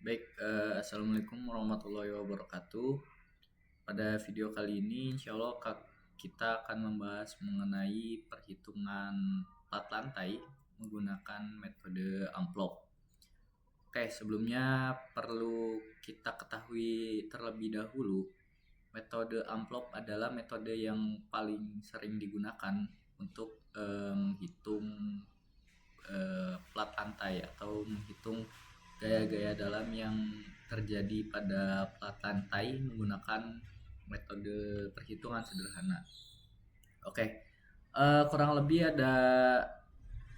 Baik, assalamualaikum warahmatullahi wabarakatuh. Pada video kali ini, insya Allah kita akan membahas mengenai perhitungan plat lantai menggunakan metode amplop. Oke, sebelumnya perlu kita ketahui terlebih dahulu, metode amplop adalah metode yang paling sering digunakan untuk menghitung plat lantai atau menghitung gaya-gaya dalam yang terjadi pada plat lantai menggunakan metode perhitungan sederhana. Oke, kurang lebih ada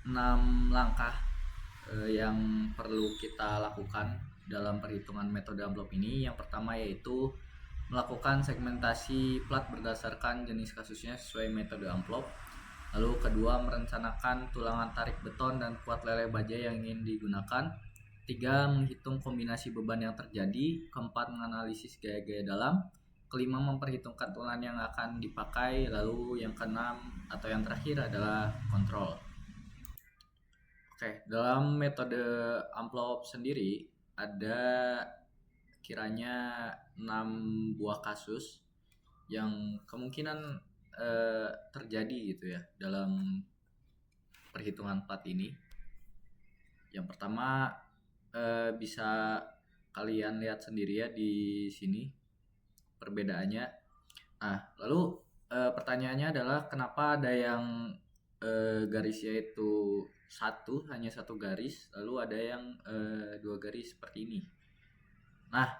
6 langkah yang perlu kita lakukan dalam perhitungan metode amplop ini. Yang pertama yaitu melakukan segmentasi plat berdasarkan jenis kasusnya sesuai metode amplop. Lalu kedua, merencanakan tulangan tarik beton dan kuat lele baja yang ingin digunakan. Tiga, menghitung kombinasi beban yang terjadi. Keempat, menganalisis gaya-gaya dalam. Kelima, memperhitungkan tulangan yang akan dipakai. Lalu yang keenam atau yang terakhir adalah kontrol. Oke, dalam metode amplop sendiri ada kiranya 6 buah kasus yang kemungkinan terjadi gitu ya dalam perhitungan plat ini. Yang pertama bisa kalian lihat sendiri ya di sini perbedaannya. Nah, lalu pertanyaannya adalah kenapa ada yang garisnya itu hanya satu garis, lalu ada yang 2 garis seperti ini. Nah,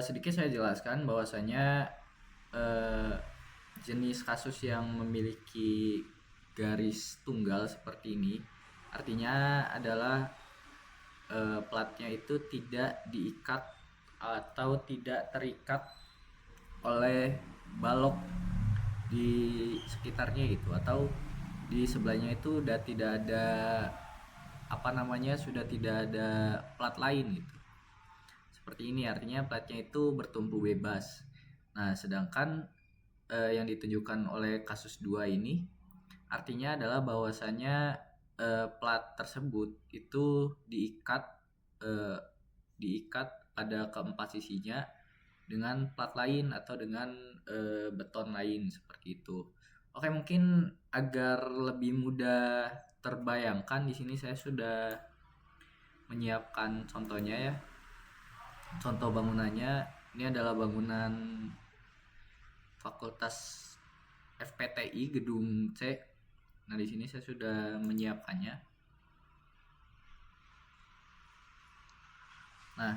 sedikit saya jelaskan bahwasanya jenis kasus yang memiliki garis tunggal seperti ini artinya adalah platnya itu tidak diikat atau tidak terikat oleh balok di sekitarnya gitu, atau di sebelahnya itu sudah tidak ada sudah tidak ada plat lain gitu. Seperti ini artinya platnya itu bertumpu bebas. Nah, sedangkan yang ditunjukkan oleh kasus 2 ini artinya adalah bahwasanya plat tersebut itu diikat pada keempat sisinya dengan plat lain atau dengan beton lain seperti itu. Oke, mungkin agar lebih mudah terbayangkan di sini saya sudah menyiapkan contohnya ya. Contoh bangunannya ini adalah bangunan Fakultas FPTI gedung C. Nah, di sini saya sudah menyiapkannya. Nah,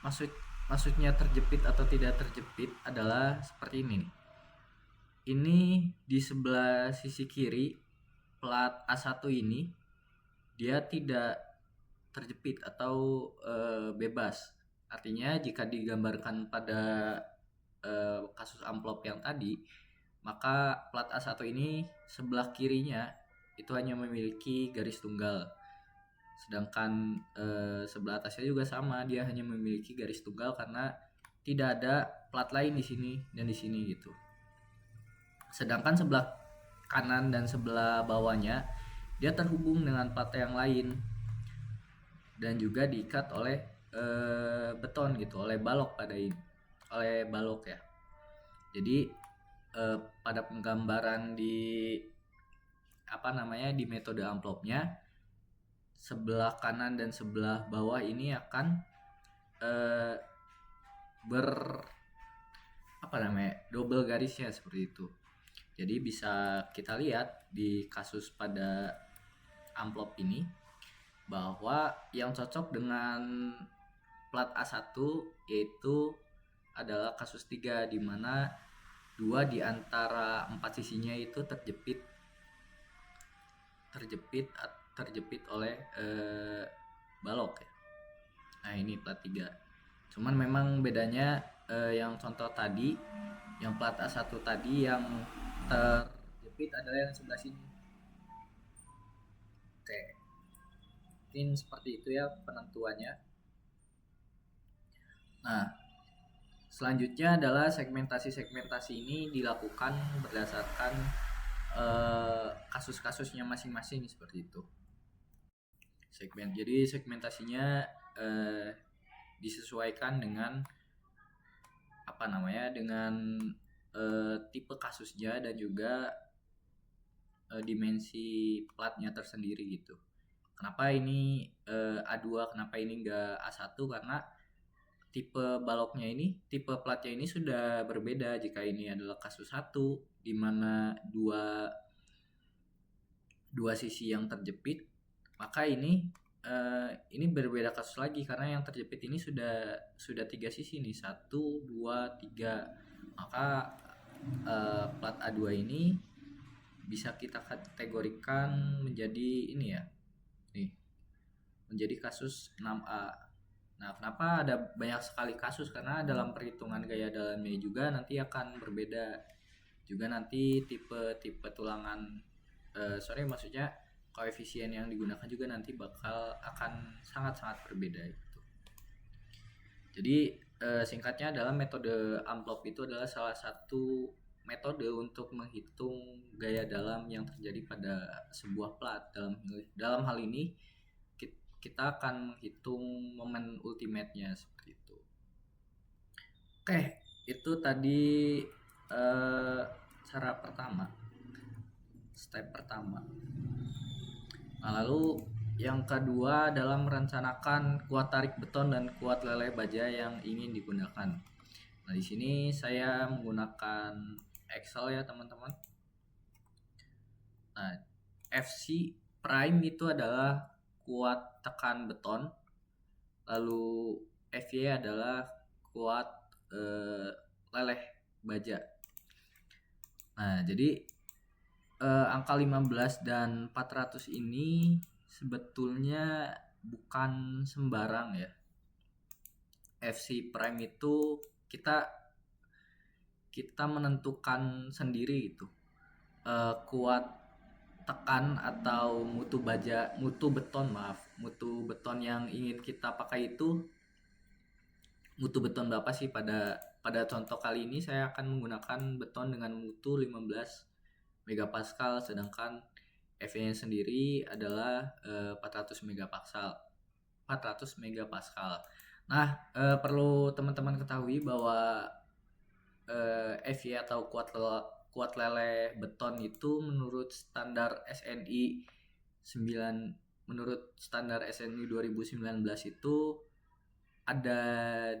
maksudnya terjepit atau tidak terjepit adalah seperti ini nih. Ini di sebelah sisi kiri plat A1 ini dia tidak terjepit atau bebas. Artinya jika digambarkan pada kasus amplop yang tadi, maka plat A1 ini sebelah kirinya itu hanya memiliki garis tunggal. Sedangkan sebelah atasnya juga sama, dia hanya memiliki garis tunggal karena tidak ada plat lain di sini dan di sini gitu. Sedangkan sebelah kanan dan sebelah bawahnya dia terhubung dengan plat yang lain dan juga diikat oleh beton gitu, oleh balok ya. Jadi pada penggambaran di di metode amplopnya, sebelah kanan dan sebelah bawah ini akan double garisnya seperti itu. Jadi bisa kita lihat di kasus pada amplop ini bahwa yang cocok dengan plat A1 yaitu adalah kasus 3, di mana 2 di antara 4 sisinya itu terjepit oleh balok ya. Nah, ini plat 3. Cuman memang bedanya yang contoh tadi, yang plat A1 tadi yang terjepit adalah yang sebelah sini. Oke. Mungkin seperti itu ya penentuannya. Nah, selanjutnya adalah segmentasi ini dilakukan berdasarkan kasus-kasusnya masing-masing seperti itu. Jadi segmentasinya disesuaikan dengan dengan tipe kasusnya dan juga dimensi platnya tersendiri gitu. Kenapa ini A2, kenapa ini enggak A1? Karena tipe baloknya ini, tipe platnya ini sudah berbeda. Jika ini adalah kasus 1 di mana dua sisi yang terjepit, maka ini berbeda kasus lagi karena yang terjepit ini sudah 3 sisi nih, 1, 2, 3. Maka plat A2 ini bisa kita kategorikan menjadi ini ya. Nih. Menjadi kasus 6A. Nah, kenapa ada banyak sekali kasus? Karena dalam perhitungan gaya dalamnya juga nanti akan berbeda. Juga nanti tipe tulangan maksudnya koefisien yang digunakan juga nanti akan sangat-sangat berbeda gitu. Jadi singkatnya adalah metode amplop itu adalah salah satu metode untuk menghitung gaya dalam yang terjadi pada sebuah plat. Dalam hal ini kita akan menghitung momen ultimate-nya seperti itu. Oke, itu tadi cara pertama, step pertama. Nah, lalu yang kedua adalah merencanakan kuat tarik beton dan kuat leleh baja yang ingin digunakan. Nah, di sini saya menggunakan Excel ya teman-teman. Nah, FC prime itu adalah kuat tekan beton, lalu FY adalah kuat leleh baja. Nah, jadi angka 15 dan 400 ini sebetulnya bukan sembarang ya. FC prime itu kita menentukan sendiri itu kuat tekan atau mutu beton yang ingin kita pakai itu mutu beton berapa sih. Pada contoh kali ini saya akan menggunakan beton dengan mutu 15 megapascal, sedangkan F-nya sendiri adalah 400 megapascal. Nah, perlu teman-teman ketahui bahwa FY atau kuat leleh beton itu menurut standar SNI 2019 itu ada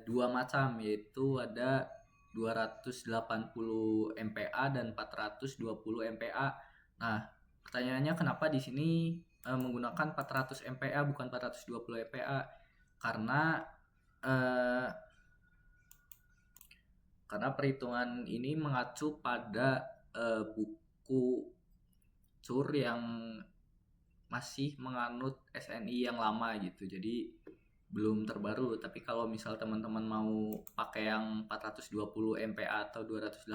2 macam, yaitu ada 280 MPa dan 420 MPa. Nah, pertanyaannya kenapa di sini menggunakan 400 MPa bukan 420 MPa? Karena perhitungan ini mengacu pada buku CUR yang masih menganut SNI yang lama gitu. Jadi belum terbaru. Tapi kalau misal teman-teman mau pakai yang 420 MPa atau 280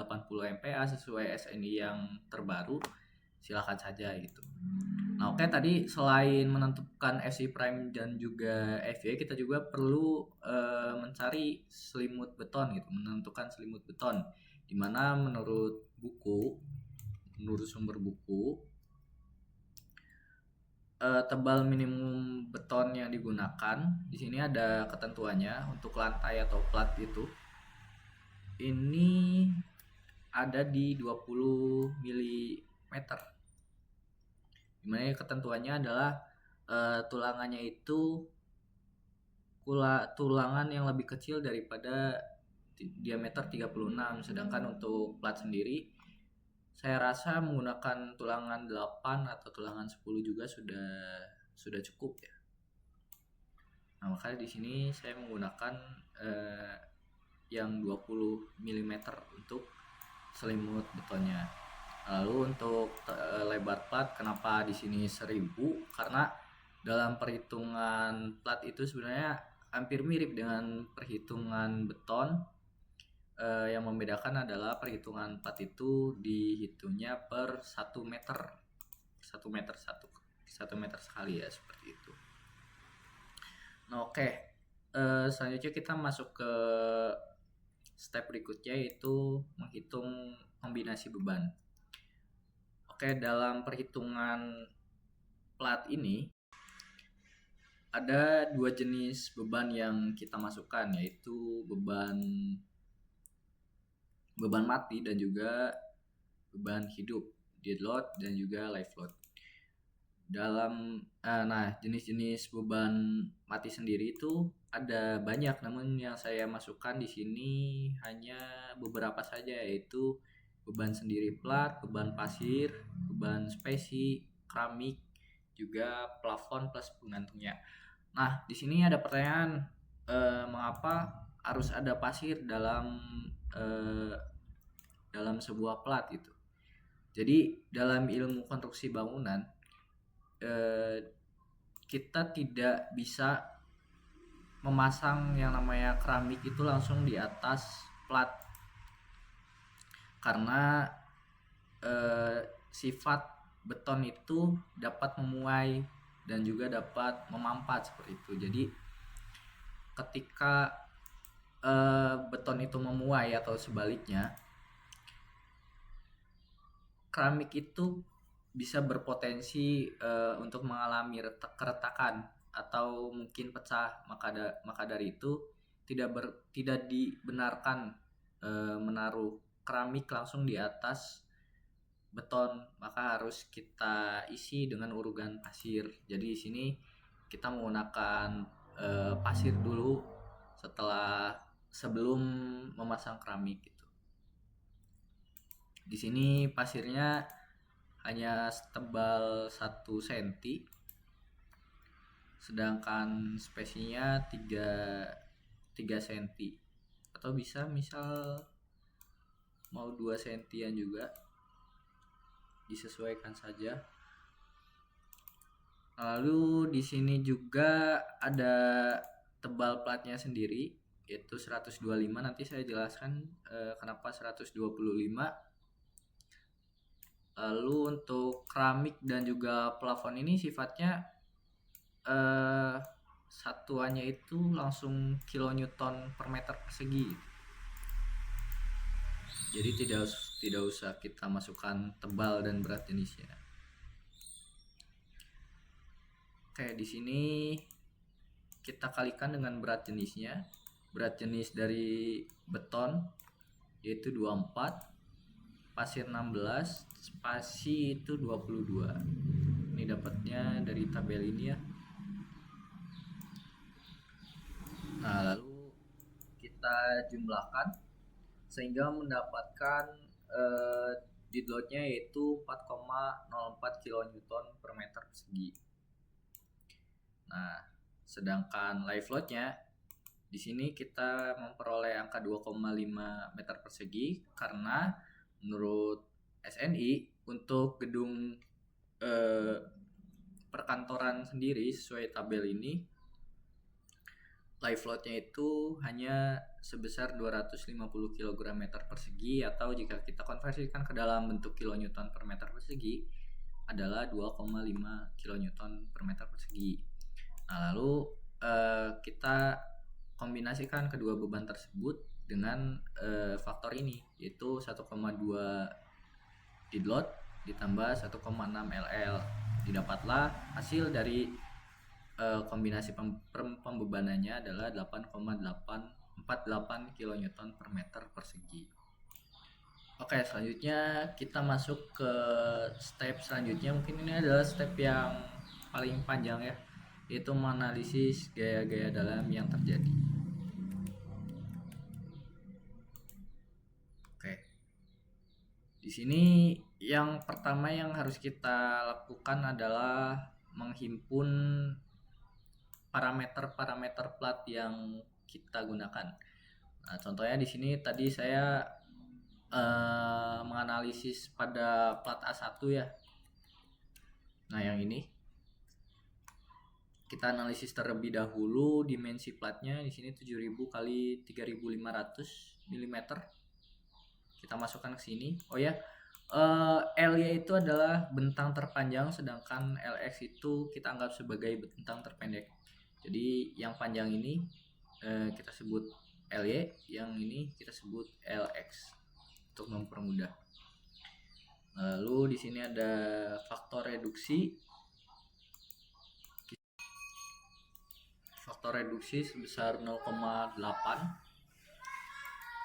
MPa sesuai SNI yang terbaru, silakan saja gitu. Nah, oke, tadi selain menentukan FC prime dan juga FY, kita juga perlu mencari selimut beton gitu, menentukan selimut beton. Dimana menurut sumber buku, tebal minimum beton yang digunakan di sini ada ketentuannya. Untuk lantai atau plat itu ini ada di 20 mm. Dimana ketentuannya adalah tulangannya itu tulangan yang lebih kecil daripada diameter 36. Sedangkan untuk plat sendiri saya rasa menggunakan tulangan 8 atau tulangan 10 juga sudah cukup ya. Nah, makanya di sini saya menggunakan yang 20 mm untuk selimut betonnya. Lalu untuk lebar plat, kenapa di sini 1000? Karena dalam perhitungan plat itu sebenarnya hampir mirip dengan perhitungan beton. Yang membedakan adalah perhitungan plat itu dihitungnya per 1 meter. 1 meter sekali ya, seperti itu. Nah, oke. Selanjutnya kita masuk ke step berikutnya, yaitu menghitung kombinasi beban. Oke, dalam perhitungan plat ini ada dua jenis beban yang kita masukkan, yaitu beban mati dan juga beban hidup, dead load dan juga live load. Jenis-jenis beban mati sendiri itu ada banyak, namun yang saya masukkan di sini hanya beberapa saja, yaitu beban sendiri plat, beban pasir, beban spesi, keramik, juga plafon plus penggantungnya. Nah, di sini ada pertanyaan, mengapa harus ada pasir dalam sebuah plat itu? Jadi dalam ilmu konstruksi bangunan, kita tidak bisa memasang yang namanya keramik itu langsung di atas plat, karena sifat beton itu dapat memuai dan juga dapat memampat seperti itu. Jadi ketika beton itu memuai atau sebaliknya, keramik itu bisa berpotensi untuk mengalami keretakan atau mungkin pecah. Maka dari itu tidak dibenarkan menaruh keramik langsung di atas beton, maka harus kita isi dengan urugan pasir. Jadi di sini kita menggunakan pasir dulu sebelum memasang keramik gitu. Di sini pasirnya hanya setebal 1 cm, sedangkan spesinya 3 cm, atau bisa misal mau 2 cm juga, disesuaikan saja. Lalu di sini juga ada tebal platnya sendiri, yaitu 125. Nanti saya jelaskan kenapa 125. Lalu untuk keramik dan juga plafon ini sifatnya satuannya itu langsung kilonewton per meter persegi. Jadi tidak usah kita masukkan tebal dan berat jenisnya. Oke, di sini kita kalikan dengan berat jenisnya. Berat jenis dari beton yaitu 24, pasir 16, spasi itu 22. Ini dapatnya dari tabel ini ya. Nah, lalu kita jumlahkan sehingga mendapatkan dead load-nya yaitu 4,04 kN per meter persegi. Nah, sedangkan live load-nya di sini kita memperoleh angka 2,5 meter persegi karena menurut SNI untuk gedung perkantoran sendiri sesuai tabel ini live load-nya itu hanya sebesar 250 kg meter persegi, atau jika kita konversikan ke dalam bentuk kilonewton per meter persegi adalah 2,5 kilonewton per meter persegi. Nah, lalu kita kombinasikan kedua beban tersebut dengan faktor ini, yaitu 1,2 dead load ditambah 1,6 LL. Didapatlah hasil dari kombinasi pembebanannya adalah 8,848 kN per meter persegi. Oke, selanjutnya kita masuk ke step selanjutnya. Mungkin ini adalah step yang paling panjang ya, yaitu menganalisis gaya-gaya dalam yang terjadi. Oke. Di sini yang pertama yang harus kita lakukan adalah menghimpun parameter-parameter plat yang kita gunakan. Nah, contohnya di sini tadi saya menganalisis pada plat A1 ya. Nah, yang ini kita analisis terlebih dahulu dimensi platnya. Di sini 7000 kali 3500 mm. Kita masukkan ke sini. Oh ya, L-nya itu adalah bentang terpanjang, sedangkan LX itu kita anggap sebagai bentang terpendek. Jadi yang panjang ini kita sebut LY, yang ini kita sebut LX untuk mempermudah. Lalu di sini ada faktor reduksi. faktor reduksi sebesar 0,8.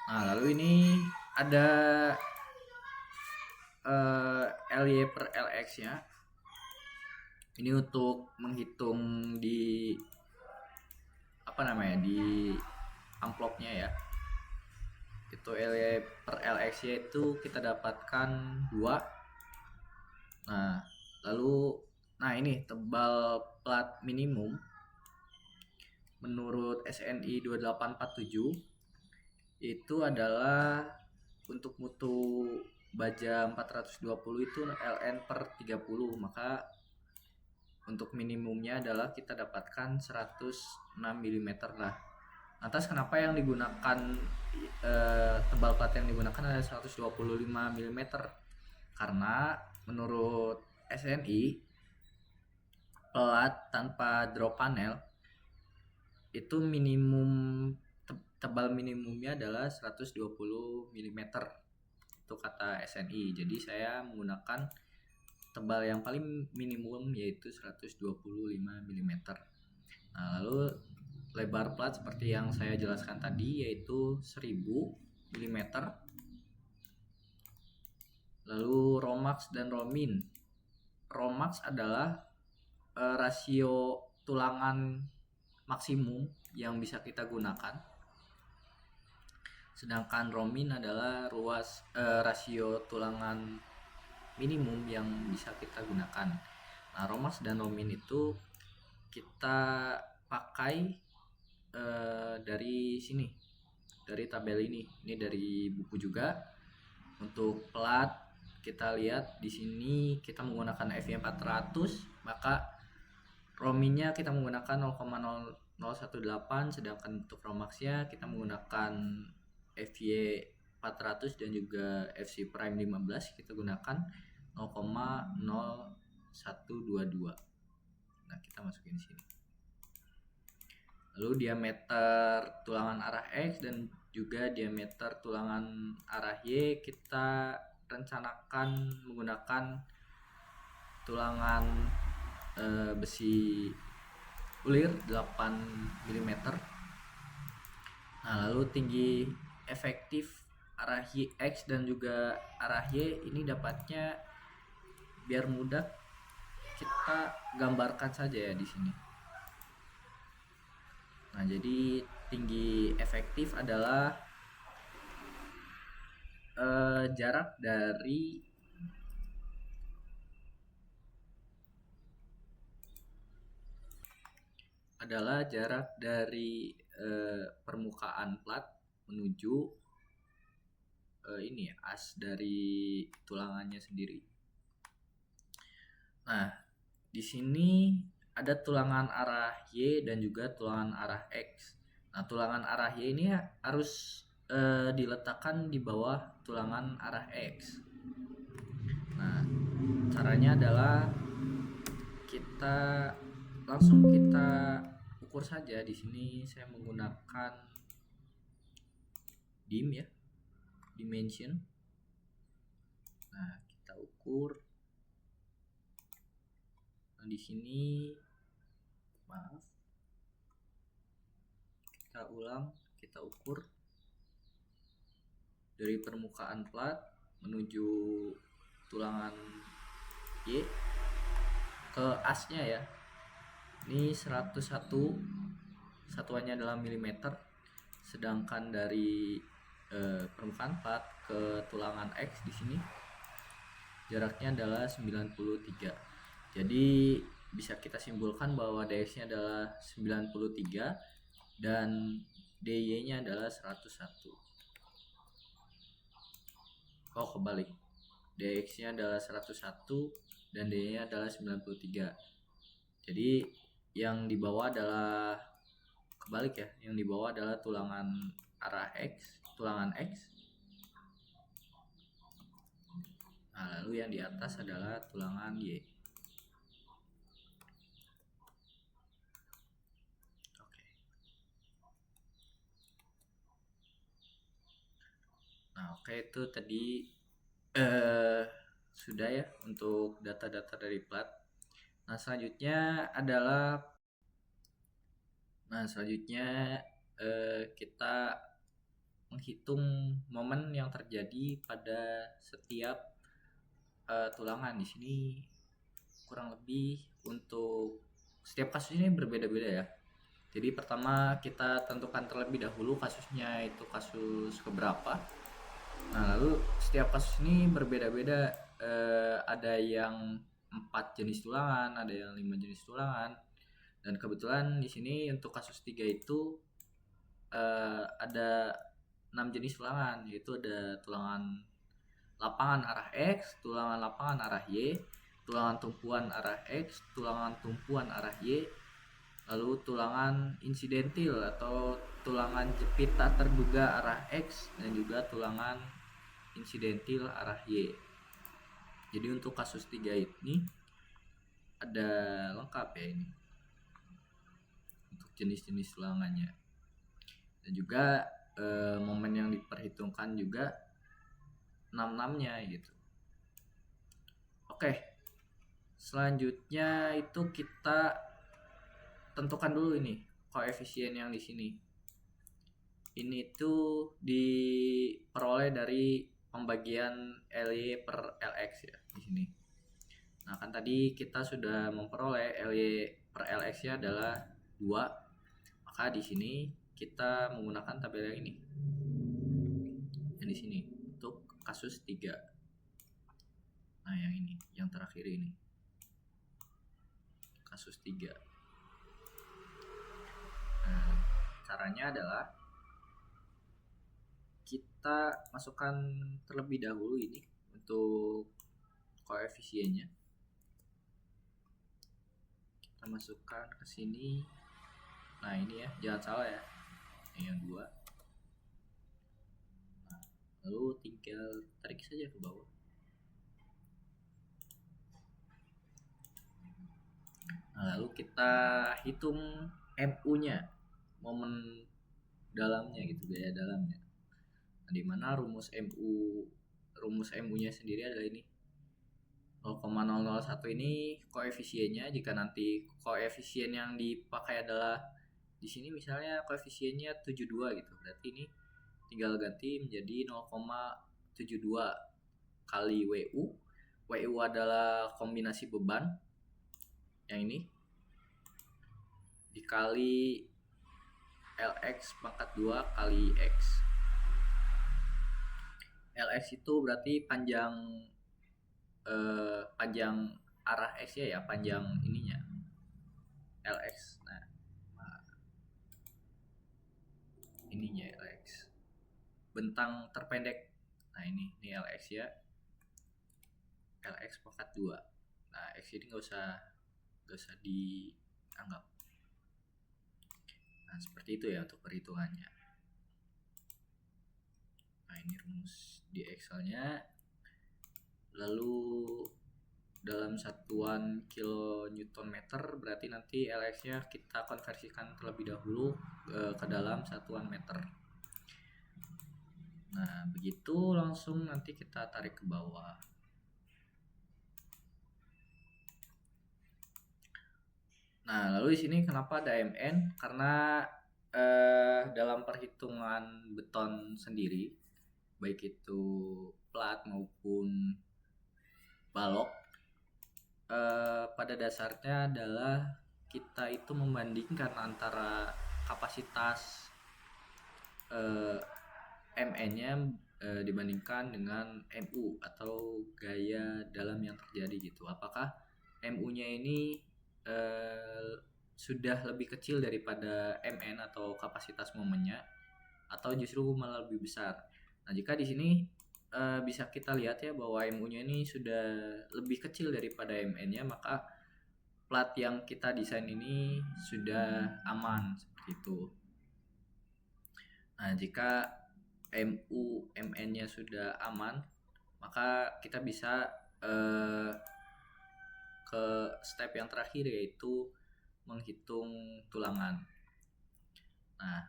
Nah, lalu ini ada LY per LX nya. Ini untuk menghitung di di amplopnya ya. Itu LY per LX nya itu kita dapatkan 2. Nah ini tebal plat minimum menurut SNI 2847 itu adalah untuk mutu baja 420 itu LN per 30, maka untuk minimumnya adalah kita dapatkan 106 mm lah. Lantas kenapa yang digunakan tebal plat yang digunakan adalah 125 mm? Karena menurut SNI plat tanpa drop panel itu minimum tebal minimumnya adalah 120 mm. Itu kata SNI. Jadi saya menggunakan tebal yang paling minimum yaitu 125 mm. Nah, lalu lebar plat seperti yang saya jelaskan tadi yaitu 1000 mm. Lalu Romax dan Romin. Romax adalah rasio tulangan maksimum yang bisa kita gunakan. Sedangkan Romin adalah rasio tulangan minimum yang bisa kita gunakan. Nah, Romax dan Romin itu kita pakai dari sini, dari tabel ini dari buku juga. Untuk plat kita lihat di sini kita menggunakan FY 400, maka Rominnya kita menggunakan 0,0018, sedangkan untuk Romaxnya kita menggunakan FY 400 dan juga FC Prime 15 kita gunakan 0,0122. Nah, kita masukin sini. Lalu diameter tulangan arah X dan juga diameter tulangan arah Y kita rencanakan menggunakan tulangan besi ulir 8 mm. Nah, lalu tinggi efektif arah X dan juga arah Y ini dapatnya biar mudah kita gambarkan saja ya di sini. Nah, jadi tinggi efektif adalah jarak dari permukaan plat menuju as dari tulangannya sendiri. Nah, di sini ada tulangan arah Y dan juga tulangan arah X. Nah, tulangan arah Y ini harus diletakkan di bawah tulangan arah X. Nah, caranya adalah kita ukur saja. Di sini saya menggunakan dimension. Nah, kita ukur. Nah, di sini kita ukur dari permukaan plat menuju tulangan Y ke asnya ya. Ini 101, satuannya adalah milimeter, sedangkan dari permukaan plat ke tulangan X di sini jaraknya adalah 93. Jadi bisa kita simpulkan bahwa dx-nya adalah 93 dan dy-nya adalah 101. Oh, kebalik. dx-nya adalah 101 dan dy-nya adalah 93. Jadi yang di bawah adalah kebalik ya. Yang di bawah adalah tulangan arah X, tulangan X. Nah, lalu yang di atas adalah tulangan Y. Oke. Nah, oke, itu tadi sudah ya untuk data-data dari plat. Nah, selanjutnya adalah Nah, selanjutnya kita menghitung momen yang terjadi pada setiap tulangan. Di sini kurang lebih untuk setiap kasus ini berbeda-beda ya. Jadi pertama kita tentukan terlebih dahulu kasusnya itu kasus keberapa. Nah, lalu setiap kasus ini berbeda-beda. Ada yang 4 jenis tulangan, ada yang 5 jenis tulangan. Dan kebetulan di sini untuk kasus 3 itu ada 6 jenis tulangan, yaitu ada tulangan lapangan arah X, tulangan lapangan arah Y, tulangan tumpuan arah X, tulangan tumpuan arah Y, lalu tulangan insidentil atau tulangan jepit tak terduga arah X, dan juga tulangan insidentil arah Y. Jadi untuk kasus 3 ini ada lengkap ya ini untuk jenis-jenis tulangannya, dan juga momen yang diperhitungkan juga 6-6-nya gitu. Oke, selanjutnya itu kita tentukan dulu ini koefisien yang di sini. Ini tuh diperoleh dari pembagian LY per LX ya di sini. Nah, kan tadi kita sudah memperoleh LY per LX nya adalah 2. Maka di sini kita menggunakan tabel yang ini. Yang di sini untuk kasus 3. Nah, yang ini, yang terakhir ini. Kasus 3. Nah, caranya adalah kita masukkan terlebih dahulu ini untuk koefisiennya. Kita masukkan ke sini. Nah, ini ya, jangan salah ya. Ini yang 2. Nah, lalu tinggal tarik saja ke bawah. Nah, lalu kita hitung MU-nya, momen dalamnya gitu, gaya dalamnya. Nah, di mana rumus MU-nya sendiri adalah ini. 0,001 ini koefisiennya. Jika nanti koefisien yang dipakai adalah di sini misalnya koefisiennya 72 gitu, berarti ini tinggal ganti menjadi 0,72 kali WU. WU adalah kombinasi beban yang ini dikali LX pangkat 2 kali X. LX itu berarti panjang arah X ya, panjang ininya LX. Nah, ininya LX, bentang terpendek. Nah, ini LX ya, LX pangkat 2. Nah, X ini nggak usah dianggap. Nah, seperti itu ya untuk perhitungannya. Nah, ini rumus di Excelnya. Lalu dalam satuan kilonewton-meter, berarti nanti LX-nya kita konversikan terlebih dahulu ke dalam satuan meter. Nah, begitu langsung nanti kita tarik ke bawah. Nah, lalu di sini kenapa ada MN? Karena dalam perhitungan beton sendiri, baik itu plat maupun balok, pada dasarnya adalah kita itu membandingkan antara kapasitas MN-nya dibandingkan dengan MU atau gaya dalam yang terjadi gitu. Apakah MU-nya ini sudah lebih kecil daripada MN atau kapasitas momennya, atau justru malah lebih besar. Nah, jika di sini bisa kita lihat ya bahwa MU-nya ini sudah lebih kecil daripada MN-nya, maka plat yang kita desain ini sudah aman seperti itu. Nah, jika MU MN-nya sudah aman, maka kita bisa ke step yang terakhir, yaitu menghitung tulangan. Nah,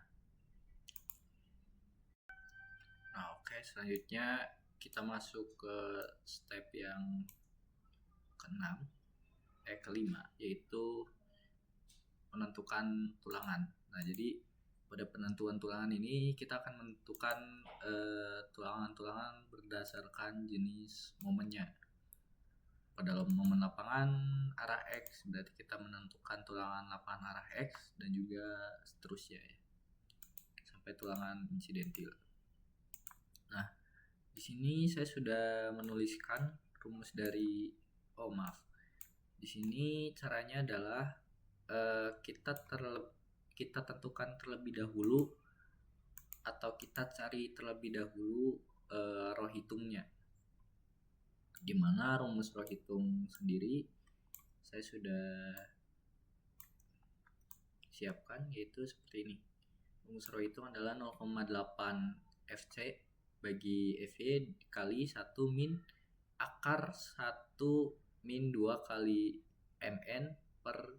oke, selanjutnya kita masuk ke step yang kelima, yaitu menentukan tulangan. Nah, jadi pada penentuan tulangan ini kita akan menentukan tulangan-tulangan berdasarkan jenis momennya. Pada momen lapangan arah X berarti kita menentukan tulangan lapangan arah X dan juga seterusnya ya, sampai tulangan insidentil. Nah, di sini saya sudah menuliskan rumus dari Di sini caranya adalah kita tentukan terlebih dahulu atau kita cari terlebih dahulu roh hitungnya. Di mana rumus roh hitung sendiri saya sudah siapkan, yaitu seperti ini. Rumus roh hitung adalah 0,8 FC bagi FY kali 1 min akar 1 min 2 kali MN per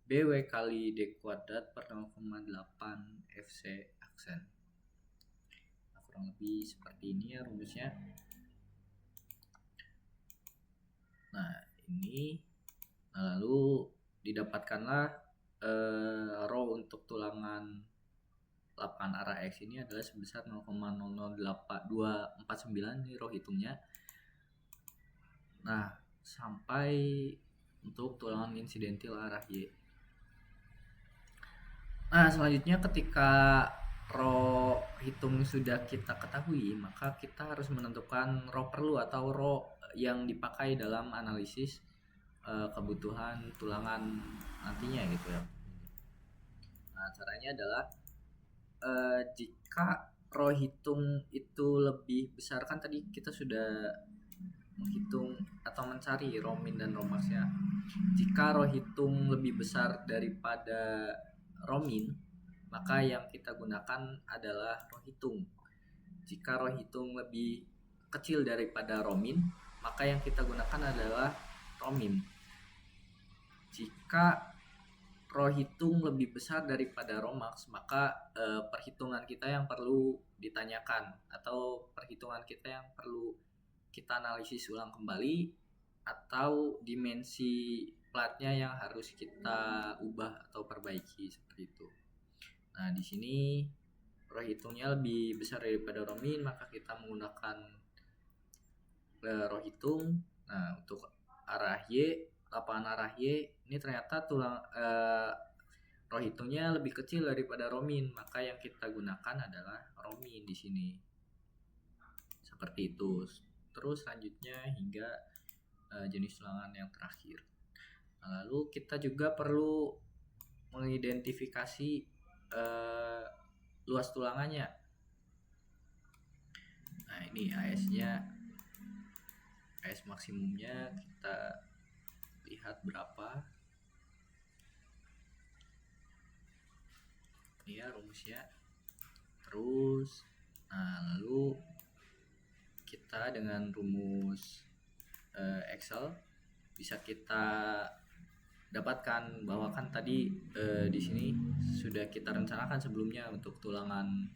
BW kali D kuadrat per 0,8 FC aksen. Nah, kurang lebih seperti ini ya rumusnya. Nah, ini lalu didapatkanlah rho untuk tulangan lapangan arah X ini adalah sebesar 0,008249, ini rho hitungnya. Nah, sampai untuk tulangan insidentil arah Y. Nah, selanjutnya ketika rho hitung sudah kita ketahui, maka kita harus menentukan rho perlu atau rho yang dipakai dalam analisis kebutuhan tulangan nantinya gitu ya. Nah, caranya adalah jika rho hitung itu lebih besar, kan tadi kita sudah menghitung atau mencari rho min dan rho maxnya. Jika rho hitung lebih besar daripada rho min, maka yang kita gunakan adalah rho hitung. Jika rho hitung lebih kecil daripada rho min, maka yang kita gunakan adalah rho min. Jika rho hitung lebih besar daripada rho max, maka perhitungan kita yang perlu ditanyakan atau perhitungan kita yang perlu kita analisis ulang kembali, atau dimensi platnya yang harus kita ubah atau perbaiki seperti itu. Nah, di sini rho hitungnya lebih besar daripada rho min, maka kita menggunakan rho hitung. Nah, untuk arah Y, lapangan arah Y ini ternyata rho hitungnya lebih kecil daripada rho min, maka yang kita gunakan adalah rho min di sini. Seperti itu. Terus selanjutnya hingga jenis tulangan yang terakhir. Nah, lalu kita juga perlu mengidentifikasi luas tulangannya. Nah, ini AS-nya, AS maksimumnya kita lihat berapa. Ini ya rumusnya. Terus, nah lalu kita dengan rumus Excel bisa kita dapatkan bahwa kan tadi di sini sudah kita rencanakan sebelumnya untuk tulangan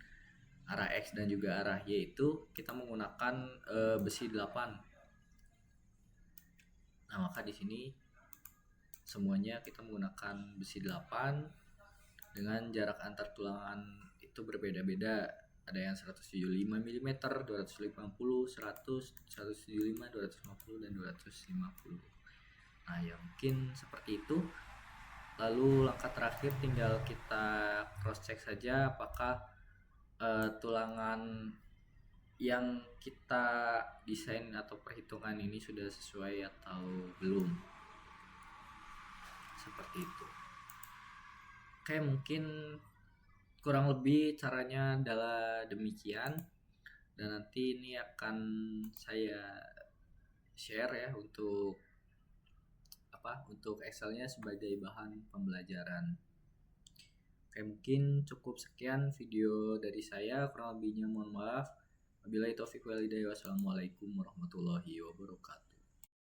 arah X dan juga arah Y itu kita menggunakan besi 8. Nah, maka di sini semuanya kita menggunakan besi 8 dengan jarak antar tulangan itu berbeda-beda. Ada yang 175 mm, 250, 100, 175, 250 dan 250. Nah, ya mungkin seperti itu. Lalu langkah terakhir tinggal kita cross check saja apakah tulangan yang kita desain atau perhitungan ini sudah sesuai atau belum. Seperti itu. Oke, mungkin kurang lebih caranya adalah demikian, dan nanti ini akan saya share ya untuk Excelnya sebagai bahan pembelajaran. Oke, mungkin cukup sekian video dari saya, kurang lebihnya mohon maaf. Wabillahi taufiq wal hidayah. Wassalamualaikum warahmatullahi wabarakatuh.